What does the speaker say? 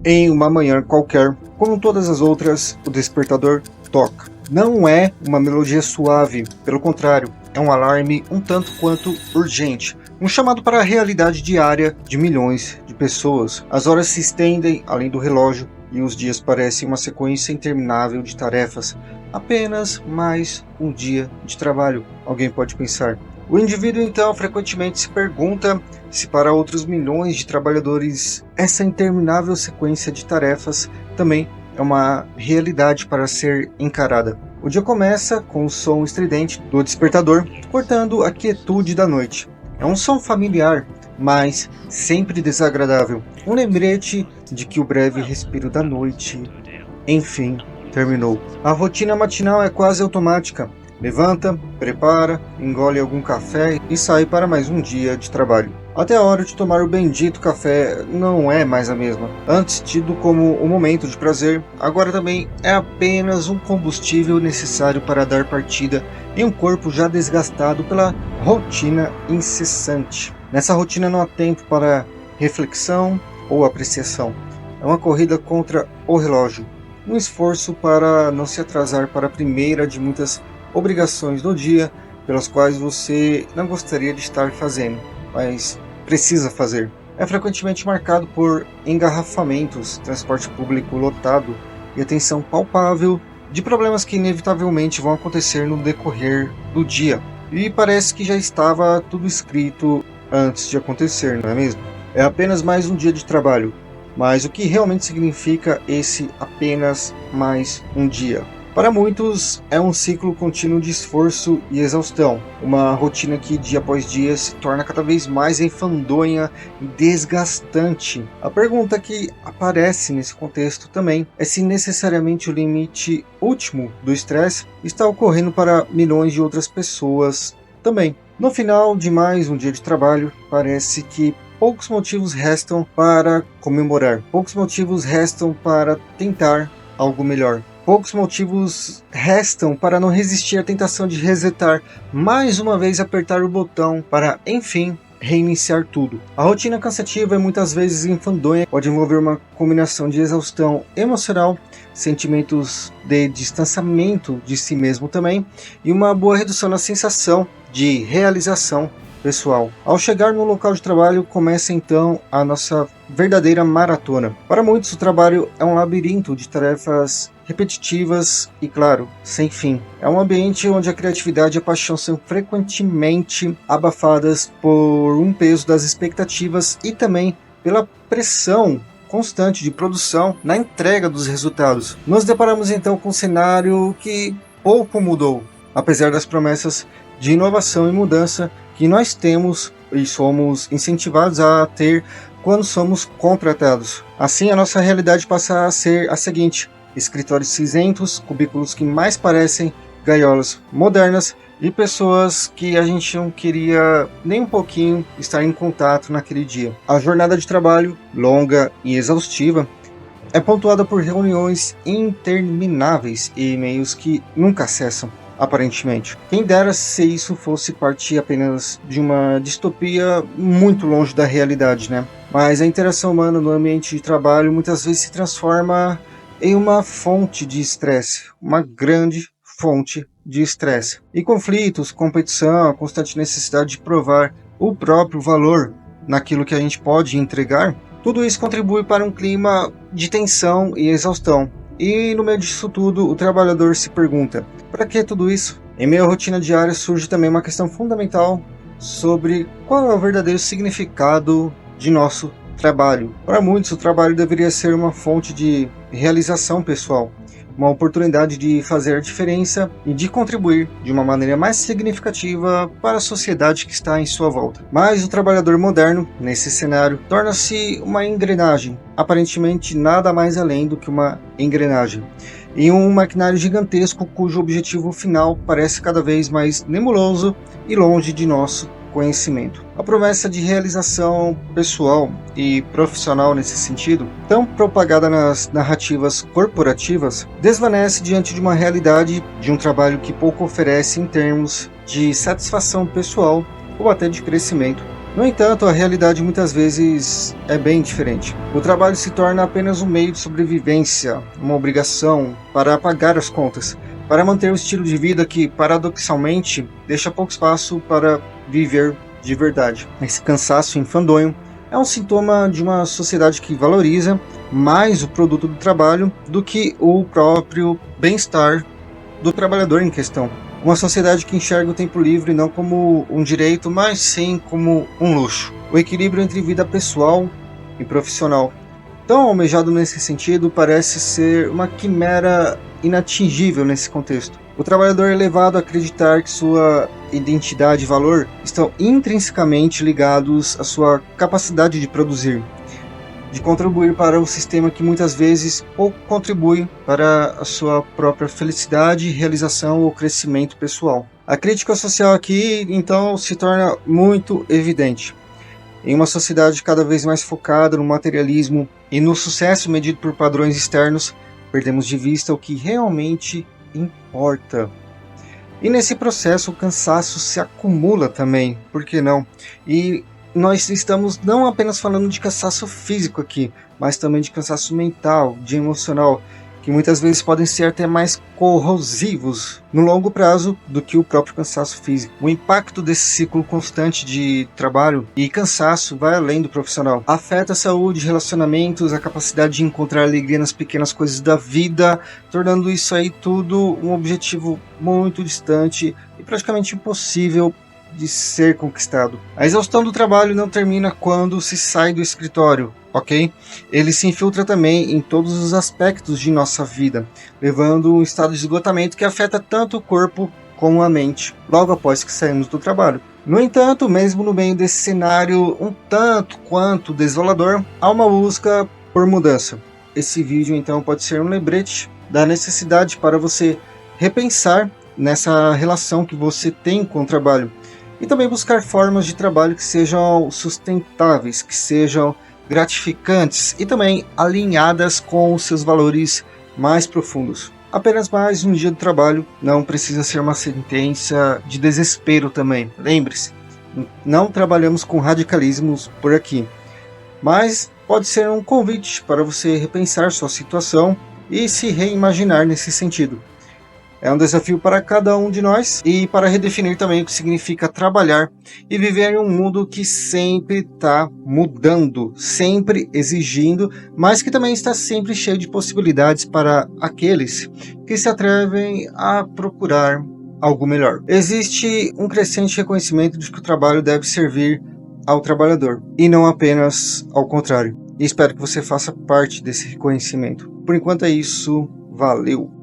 Em uma manhã qualquer, como todas as outras, o despertador toca. Não é uma melodia suave, pelo contrário, é um alarme um tanto quanto urgente. Um chamado para a realidade diária de milhões de pessoas. As horas se estendem além do relógio e os dias parecem uma sequência interminável de tarefas. Apenas mais um dia de trabalho, alguém pode pensar. O indivíduo então frequentemente se pergunta se para outros milhões de trabalhadores essa interminável sequência de tarefas também é uma realidade para ser encarada. O dia começa com o som estridente do despertador, cortando a quietude da noite. É um som familiar, mas sempre desagradável. Um lembrete de que o breve respiro da noite, enfim, terminou. A rotina matinal é quase automática. Levanta, prepara, engole algum café e sai para mais um dia de trabalho. Até a hora de tomar o bendito café não é mais a mesma. Antes tido como um momento de prazer, agora também é apenas um combustível necessário para dar partida em um corpo já desgastado pela rotina incessante. Nessa rotina não há tempo para reflexão ou apreciação. É uma corrida contra o relógio. Um esforço para não se atrasar para a primeira de muitas obrigações do dia pelas quais você não gostaria de estar fazendo, mas precisa fazer. É frequentemente marcado por engarrafamentos, transporte público lotado e a tensão palpável de problemas que inevitavelmente vão acontecer no decorrer do dia. E parece que já estava tudo escrito antes de acontecer, não é mesmo? É apenas mais um dia de trabalho, mas o que realmente significa esse apenas mais um dia? Para muitos, é um ciclo contínuo de esforço e exaustão, uma rotina que dia após dia se torna cada vez mais enfadonha e desgastante. A pergunta que aparece nesse contexto também é se necessariamente o limite último do estresse está ocorrendo para milhões de outras pessoas também. No final de mais um dia de trabalho, parece que poucos motivos restam para comemorar, poucos motivos restam para tentar algo melhor. Poucos motivos restam para não resistir à tentação de resetar, mais uma vez apertar o botão para, enfim, reiniciar tudo. A rotina cansativa e muitas vezes enfadonha pode envolver uma combinação de exaustão emocional, sentimentos de distanciamento de si mesmo também, e uma boa redução na sensação de realização pessoal. Ao chegar no local de trabalho, começa então a nossa verdadeira maratona. Para muitos, o trabalho é um labirinto de tarefas repetitivas e, claro, sem fim. É um ambiente onde a criatividade e a paixão são frequentemente abafadas por um peso das expectativas e também pela pressão constante de produção na entrega dos resultados. Nos deparamos então com um cenário que pouco mudou, apesar das promessas de inovação e mudança que nós temos e somos incentivados a ter quando somos contratados. Assim, a nossa realidade passa a ser a seguinte: escritórios cinzentos, cubículos que mais parecem gaiolas modernas e pessoas que a gente não queria nem um pouquinho estar em contato naquele dia. A jornada de trabalho, longa e exaustiva, é pontuada por reuniões intermináveis e e-mails que nunca cessam, aparentemente. Quem dera se isso fosse parte apenas de uma distopia muito longe da realidade, né? Mas a interação humana no ambiente de trabalho muitas vezes se transforma em uma fonte de estresse, uma grande fonte de estresse. E conflitos, competição, a constante necessidade de provar o próprio valor naquilo que a gente pode entregar, tudo isso contribui para um clima de tensão e exaustão. E no meio disso tudo, o trabalhador se pergunta: para que tudo isso? Em meio à rotina diária surge também uma questão fundamental sobre qual é o verdadeiro significado de nosso trabalho. Para muitos, o trabalho deveria ser uma fonte de realização pessoal, uma oportunidade de fazer a diferença e de contribuir de uma maneira mais significativa para a sociedade que está em sua volta. Mas o trabalhador moderno, nesse cenário, torna-se uma engrenagem, aparentemente nada mais além do que uma engrenagem, em um maquinário gigantesco cujo objetivo final parece cada vez mais nebuloso e longe de nosso conhecimento. A promessa de realização pessoal e profissional nesse sentido, tão propagada nas narrativas corporativas, desvanece diante de uma realidade de um trabalho que pouco oferece em termos de satisfação pessoal ou até de crescimento No entanto, a realidade muitas vezes é bem diferente. O trabalho se torna apenas um meio de sobrevivência, uma obrigação para pagar as contas, para manter o estilo de vida que, paradoxalmente, deixa pouco espaço para viver de verdade. Esse cansaço enfadonho é um sintoma de uma sociedade que valoriza mais o produto do trabalho do que o próprio bem-estar do trabalhador em questão. Uma sociedade que enxerga o tempo livre não como um direito, mas sim como um luxo. O equilíbrio entre vida pessoal e profissional, tão almejado nesse sentido, parece ser uma quimera inatingível nesse contexto. O trabalhador é levado a acreditar que sua identidade e valor estão intrinsecamente ligados à sua capacidade de produzir, de contribuir para o sistema que muitas vezes pouco contribui para a sua própria felicidade, realização ou crescimento pessoal. A crítica social aqui, então, se torna muito evidente. Em uma sociedade cada vez mais focada no materialismo e no sucesso medido por padrões externos, perdemos de vista o que realmente importa. E nesse processo o cansaço se acumula também, por que não? E nós estamos não apenas falando de cansaço físico aqui, mas também de cansaço mental, de emocional, que muitas vezes podem ser até mais corrosivos no longo prazo do que o próprio cansaço físico. O impacto desse ciclo constante de trabalho e cansaço vai além do profissional. Afeta a saúde, relacionamentos, a capacidade de encontrar alegria nas pequenas coisas da vida, tornando isso aí tudo um objetivo muito distante e praticamente impossível de ser conquistado. A exaustão do trabalho não termina quando se sai do escritório, ok? Ele se infiltra também em todos os aspectos de nossa vida, levando um estado de esgotamento que afeta tanto o corpo como a mente, logo após que saímos do trabalho. No entanto, mesmo no meio desse cenário um tanto quanto desolador, há uma busca por mudança. Esse vídeo então pode ser um lembrete da necessidade para você repensar nessa relação que você tem com o trabalho, e também buscar formas de trabalho que sejam sustentáveis, que sejam gratificantes e também alinhadas com os seus valores mais profundos. Apenas mais um dia de trabalho não precisa ser uma sentença de desespero também. Lembre-se, não trabalhamos com radicalismos por aqui, mas pode ser um convite para você repensar sua situação e se reimaginar nesse sentido. É um desafio para cada um de nós e para redefinir também o que significa trabalhar e viver em um mundo que sempre está mudando, sempre exigindo, mas que também está sempre cheio de possibilidades para aqueles que se atrevem a procurar algo melhor. Existe um crescente reconhecimento de que o trabalho deve servir ao trabalhador e não apenas ao contrário. E espero que você faça parte desse reconhecimento. Por enquanto é isso, valeu!